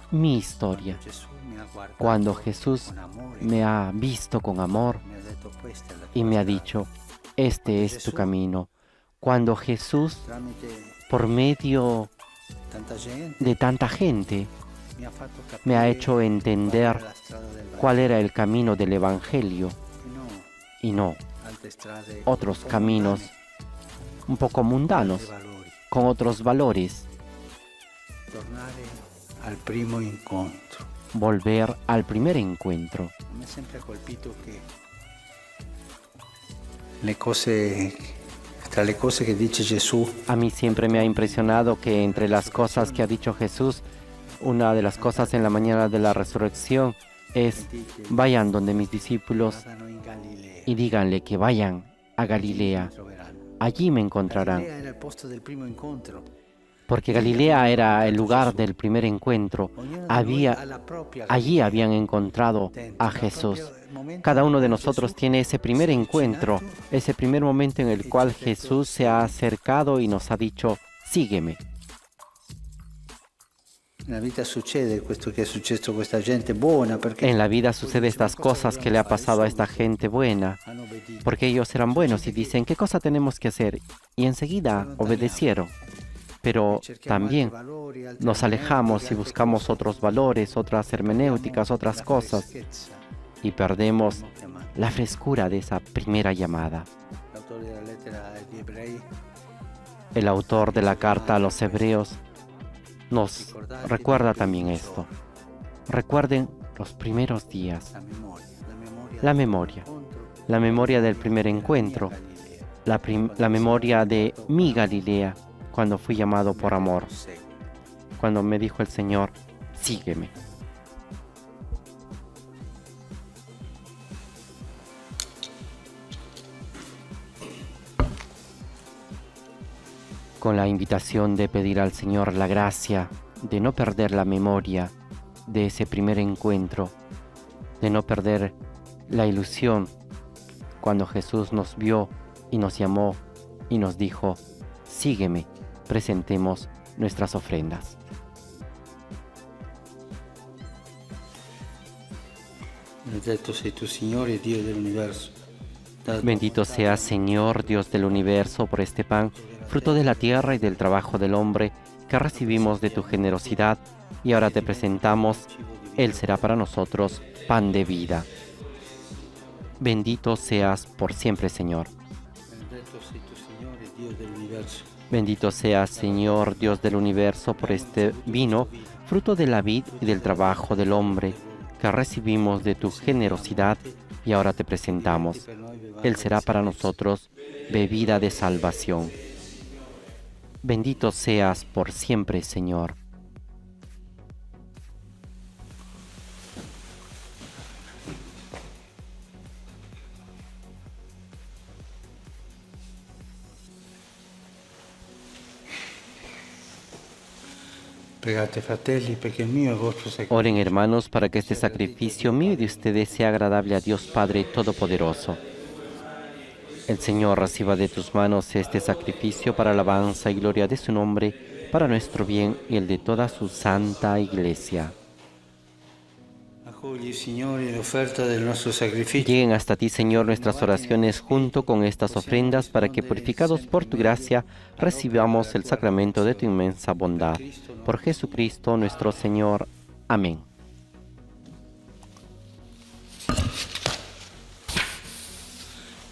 mi historia. Gesù mi ha guardato Cuando Jesús con amore, me ha visto con amor mi ha detto questa è la y tua me ha strada. dicho, este es tu camino. Cuando Jesús Tramite por medio tanta gente de tanta gente, mi ha fatto capire me ha hecho qual era entender la strada del cuál era el camino del Evangelio Vangelo, y no no altre strade otros un po' caminos mondane, un poco mundanos, altri valori. con otros valores. Tornare al primo incontro. Volver al primer encuentro. Mi ha sempre colpito che le cose, tra le cose che dice Gesù, A mí siempre me ha impresionado que entre las cosas que ha dicho Jesús, una de las cosas en la mañana de la resurrección es: vayan donde mis discípulos vadano in Galilea. y díganle que vayan a Mi Galilea. troveranno. Allí me encontrarán. Galilea era il posto del primo incontro. Porque Galilea era el lugar del primer encuentro. Ognuno di noi ha la Había, propria allí Galilea. habían encontrado Dentro, a la Jesús. propria momento Cada uno de in cui nosotros Gesù tiene ese primer si è encuentro, avvicinato. ese primer momento en el cual Jesús se ha acercado y nos ha dicho: sígueme. Nella vita succede questo che è successo a questa gente buona perché En la vida sucede estas cosas que le ha pasado a esta gente buena, hanno obbedito. porque ellos eran buenos y dicen: ¿qué cosa tenemos que hacer? Y enseguida obedecieron. Pero Cerchiamo también altri valori, altre nos alejamos y altre buscamos cose. otros valores, otras hermenéuticas, otras La cosas, freschezza, y perdemos siamo chiamati. la frescura de esa primera llamada. L'autore della lettera agli ebrei El autor de la carta a los hebreos nos recuerda también esto. Recuerden los primeros días, la memoria la memoria del primer encuentro, la memoria de mi Galilea, cuando fui llamado por amor, cuando me dijo el Señor: sígueme. Con la invitación de pedir al Señor la gracia de no perder la memoria de ese primer encuentro, de no perder la ilusión cuando Jesús nos vio y nos llamó y nos dijo: sígueme. Presentemos nuestras ofrendas. Benedetto sei tu, Signore, Dio dell'universo. Bendito seas, Señor, Dios del universo, por este pan, fruto de la tierra y del trabajo del hombre, que recibimos de tu generosidad, y ahora te presentamos. Él será para nosotros pan de vida. Bendito seas por siempre, Señor. Benedetto sei tu, Signore, Dio dell'universo. Bendito seas, Señor, Dios del universo, por este vino, fruto de la vid y del trabajo del hombre, que recibimos de tu generosidad, y ahora te presentamos. Él será para nosotros bebida de salvación. Bendito seas por siempre, Señor. Pregate, fratelli, perché il mio e il vostro sacrificio Oren, hermanos, para que este sacrificio mío y de ustedes sea agradable a Dios Padre Todopoderoso. El Señor reciba de tus manos este sacrificio para alabanza y gloria de su nombre, para nuestro bien y el de toda su santa Iglesia. accogli, Signore, l'offerta del nostro sacrificio. Lleguen hasta ti, Señor, nuestras oraciones junto con estas ofrendas, para que, purificados por tu gracia, recibamos el sacramento de tu inmensa bondad. Por Jesucristo nuestro Señor. Amén.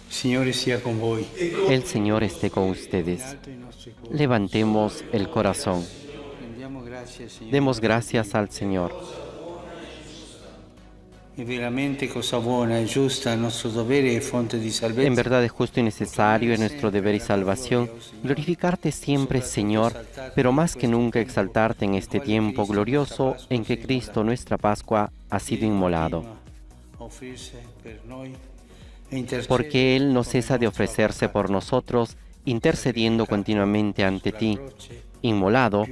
Signore sia con voi. El Señor esté con ustedes. Alto i nostri cuori. Levantemos el corazón. Rendiamo grazie, Signore. Demos gracias al Señor. È veramente cosa buona e giusta, il nostro dovere e fonte di salvezza. En verdad es justo y necesario, es nuestro deber y salvación, glorificarte siempre, Señor, pero más que nunca exaltarte en este tiempo glorioso en que Cristo, nuestra Pascua, ha sido inmolado. Offrirsi per noi e intercedere Porque Él no cesa de ofrecerse por nosotros, intercediendo continuamente ante ti. Inmolado,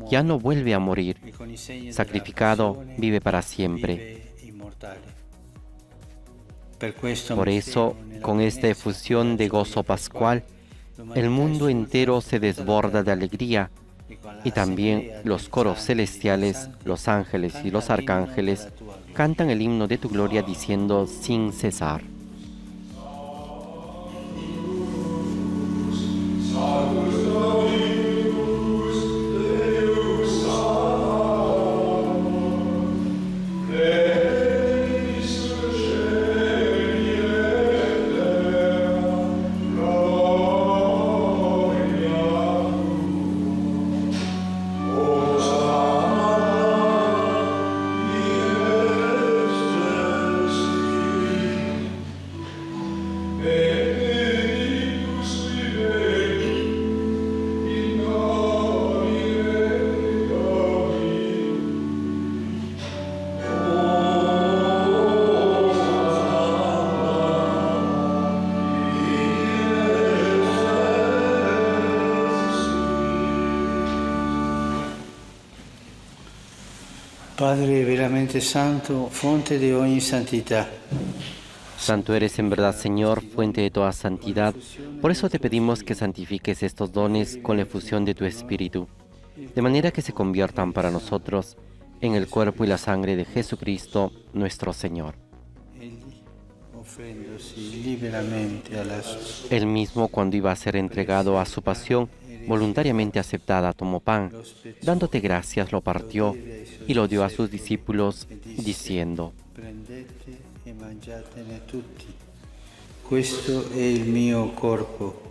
ya no vuelve a morir. e con i segni della Sacrificado, passione vive para siempre. vive immortale. Per questo Por eso, con esta efusión de gozo pascual, el mundo entero se desborda de alegría, y también los coros celestiales, los ángeles y los arcángeles cantan el himno de tu gloria diciendo sin cesar. Padre veramente santo, fonte de ogni santidad. Santo eres en verdad, Señor, fuente de toda santidad. Por eso te pedimos que santifiques estos dones con la efusión de tu Espíritu, de manera que se conviertan para nosotros en el cuerpo y la sangre de Jesucristo, nuestro Señor. Offrendosi liberamente alla sua Él mismo, cuando iba a ser entregado a su pasión, voluntariamente aceptada, tomó pan, dándote gracias, lo partió y lo dio a sus discípulos, diciendo: prendete e mangiatene tutti. Questo è il mio corpo,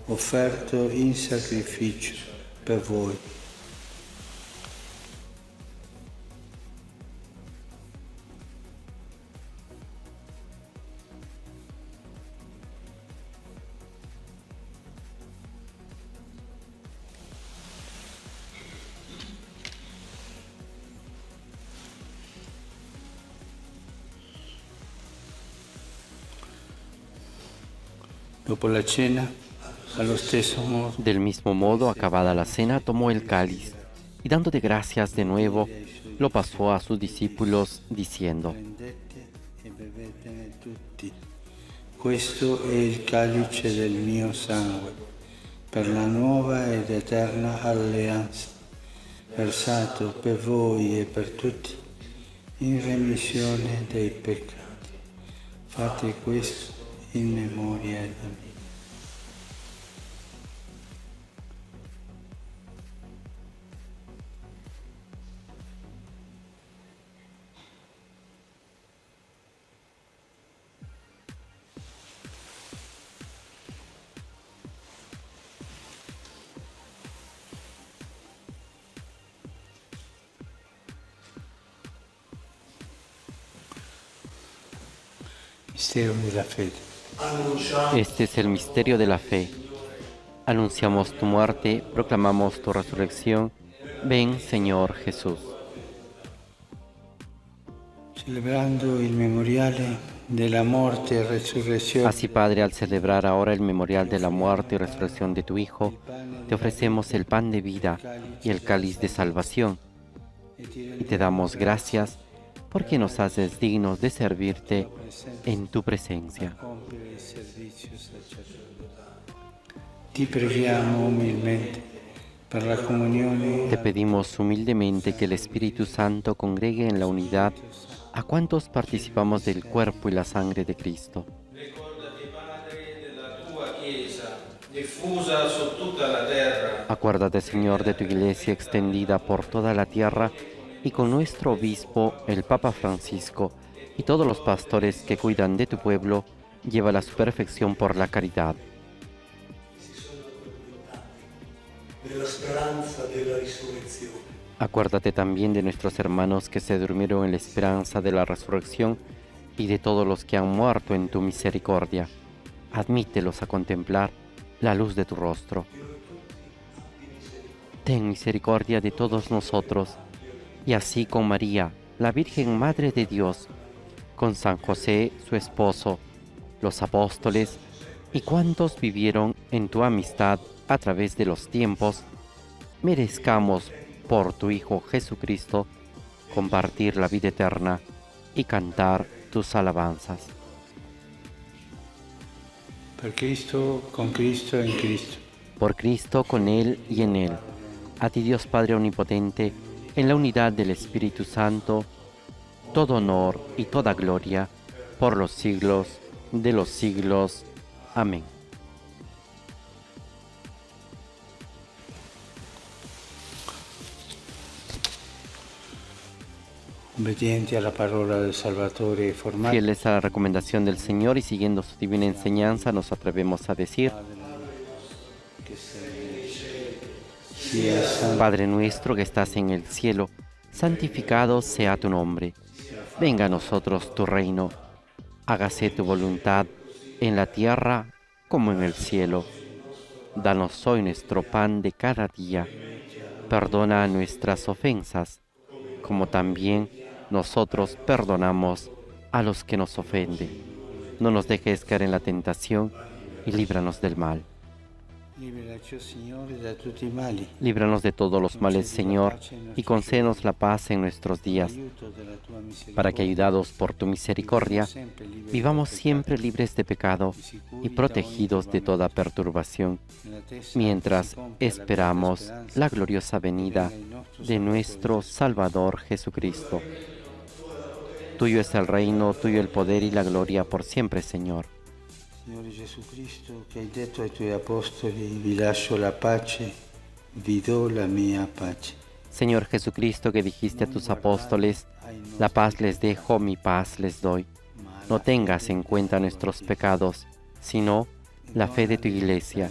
offerto in sacrificio per voi. Dopo la cena, allo stesso modo, Del mismo modo, acabada la cena, tomó el cáliz y dándote gracias de nuevo, lo pasó a sus discípulos, diciendo: prendete e bevetene tutti. Questo è il calice del mio sangue, per la nuova ed eterna alleanza, versato per voi e per tutti, in remissione dei peccati. Fate questo in memoria di me. Mistero della fede. Este es el misterio de la fe. Anunciamos tu muerte, proclamamos tu resurrección. Ven, Señor Jesús. Celebrando il memoriale della morte e resurrezione Así, Padre, al celebrar ahora el memorial de la muerte y resurrección de tu Hijo, te ofrecemos el pan de vida y el cáliz de salvación. Y te damos gracias porque nos haces dignos de servirte en tu presencia. compiere il servizio sacerdotale. Ti preghiamo umilmente per la comunione Te pedimos humildemente que el Espíritu Santo congregue en la unidad a cuantos participamos del cuerpo y la sangre de Cristo. Ricordati, Padre, della tua Chiesa, diffusa su tutta la terra. Acuérdate, Señor, de tu iglesia extendida por toda la tierra y con nuestro obispo, el Papa Francisco, y todos los pastores que cuidan de tu pueblo, llévala a su perfección por la caridad. Nella speranza della risurrezione. Acuérdate también de nuestros hermanos que se durmieron en la esperanza de la resurrección y de todos los que han muerto en tu misericordia. Admítelos a contemplar la luz de tu rostro. Ten misericordia de todos nosotros, y así con María, la Virgen Madre de Dios, con San José, su esposo, los apóstoles y cuantos vivieron en tu amistad a través de los tiempos, merezcamos por tu Hijo Jesucristo compartir la vida eterna y cantar tus alabanzas. per Cristo, con Cristo e in Cristo. Por Cristo, con Él y en Él. A ti, Dios Padre Omnipotente, en la unidad del Espíritu Santo, todo honor y toda gloria por los siglos de los siglos. Amén. Obbedienti alla parola del Salvatore e formati Fieles a la recomendación del Señor y siguiendo su divina enseñanza, nos atrevemos a decir: sia santo Padre nuestro que estás en el cielo, santificado sea tu nombre. Venga a nosotros tu reino. Hágase tu voluntad en la tierra como en el cielo. Danos hoy nuestro pan de cada día. Perdona nuestras ofensas, como también nosotros perdonamos a los que nos ofenden. No nos dejes caer en la tentación y líbranos del mal. Liberaci, Signore, da tutti i mali. Líbranos de todos los males, Señor, y concédenos la paz en nuestros días, Aiuto della tua misericordia. para que, ayudados por tu misericordia, vivamos siempre libres de pecado y protegidos de toda perturbación, mientras esperamos la gloriosa venida de nuestro Salvador Jesucristo. Tuyo es el reino, tuyo el poder y la gloria por siempre, Señor. Signore Gesù Cristo, che hai detto ai tuoi apostoli, vi lascio la pace, vi do la mia pace. Señor Jesucristo, que dijiste a tus apóstoles, la paz les dejo, mi paz les doy. No tengas en cuenta nuestros pecados, sino la fe de tu Iglesia,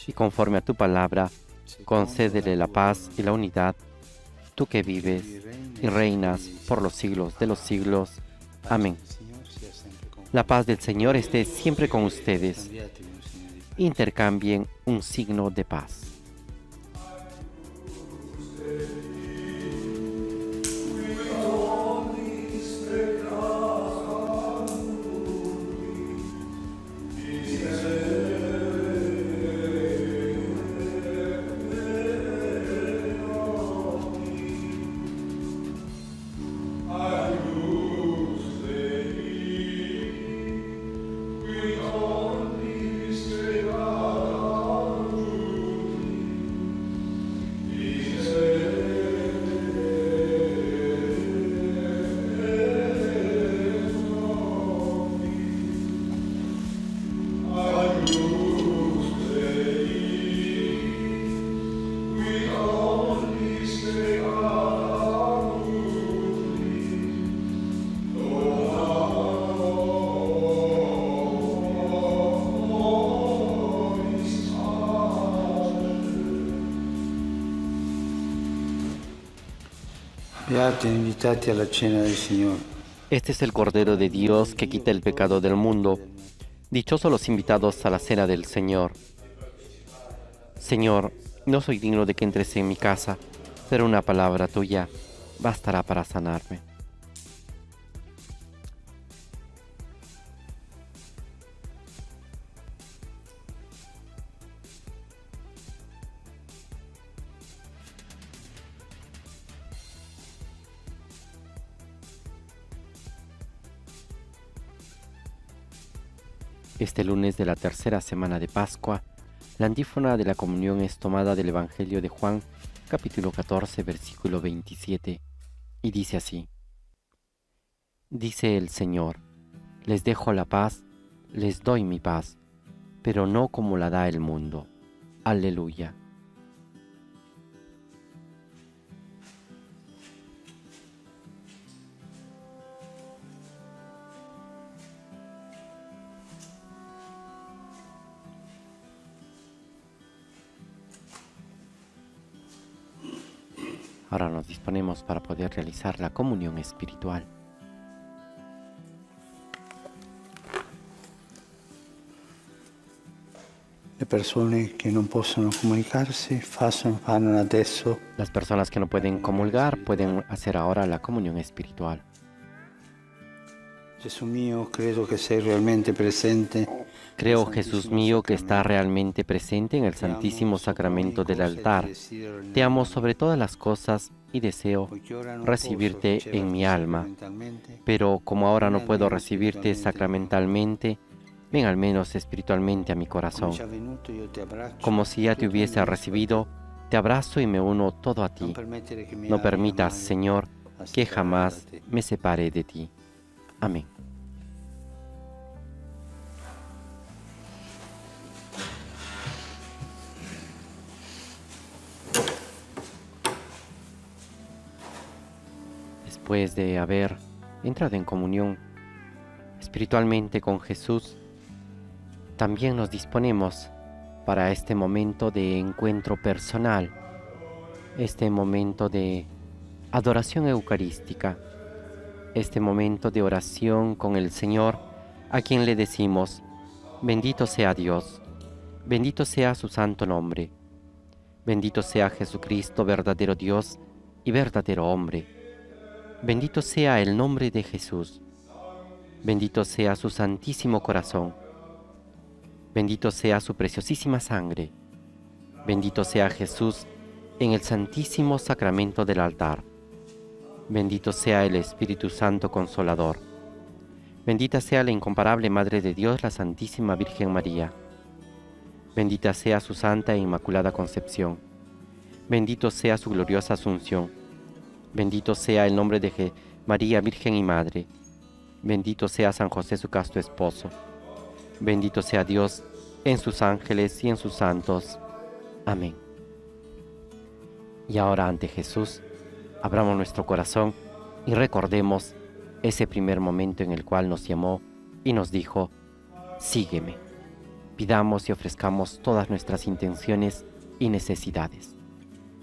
y conforme a tu palabra, concédele la paz y la unidad, tú que vives y reinas por los siglos de los siglos. Amén. La paz del Señor esté siempre con ustedes. Intercambien un signo de paz. Beati invitati alla cena del Signore. Este es el Cordero de Dios que quita el pecado del mundo. Dichosos los invitados a la cena del Señor. Señor, no soy digno de que entres en mi casa, pero una palabra tuya bastará para sanarme. Este lunes de la tercera semana de Pascua, la antífona de la comunión es tomada del Evangelio de Juan, capítulo 14, versículo 27, y dice así: Dice el Señor, les dejo la paz, les doy mi paz, pero no como la da el mundo. Aleluya. Ahora nos disponemos para poder realizar la comunión espiritual. Le persone che non possono comunicarsi fanno adesso. Las personas que no pueden comulgar pueden hacer ahora la comunión espiritual. Gesù mio, credo che sei realmente presente. Creo, Jesús mío, que está realmente presente en el Santísimo Sacramento del altar. Te amo sobre todas las cosas y deseo recibirte en mi alma. Pero como ahora no puedo recibirte sacramentalmente, ven al menos espiritualmente a mi corazón. Como si ya te hubiese recibido, te abrazo y me uno todo a ti. No permitas, Señor, que jamás me separe de ti. Amén. Después de haber entrado en comunión espiritualmente con Jesús, también nos disponemos para este momento de encuentro personal, este momento de adoración eucarística, este momento de oración con el Señor, a quien le decimos: bendito sea Dios, bendito sea su santo nombre, bendito sea Jesucristo, verdadero Dios y verdadero hombre, bendito sea el nombre de Jesús, bendito sea su santísimo corazón, bendito sea su preciosísima sangre, Bendito sea Jesús en el Santísimo Sacramento del altar. Bendito sea el Espíritu Santo Consolador. Bendita sea la incomparable Madre de Dios, la Santísima Virgen María. Bendita sea su Santa e Inmaculada Concepción. Bendito sea su gloriosa Asunción. Bendito sea el nombre de María, Virgen y Madre. Bendito sea San José, su casto esposo. Bendito sea Dios en sus ángeles y en sus santos. Amén. Y ahora ante Jesús, abramos nuestro corazón y recordemos ese primer momento en el cual nos llamó y nos dijo, sígueme. Pidamos y ofrezcamos todas nuestras intenciones y necesidades.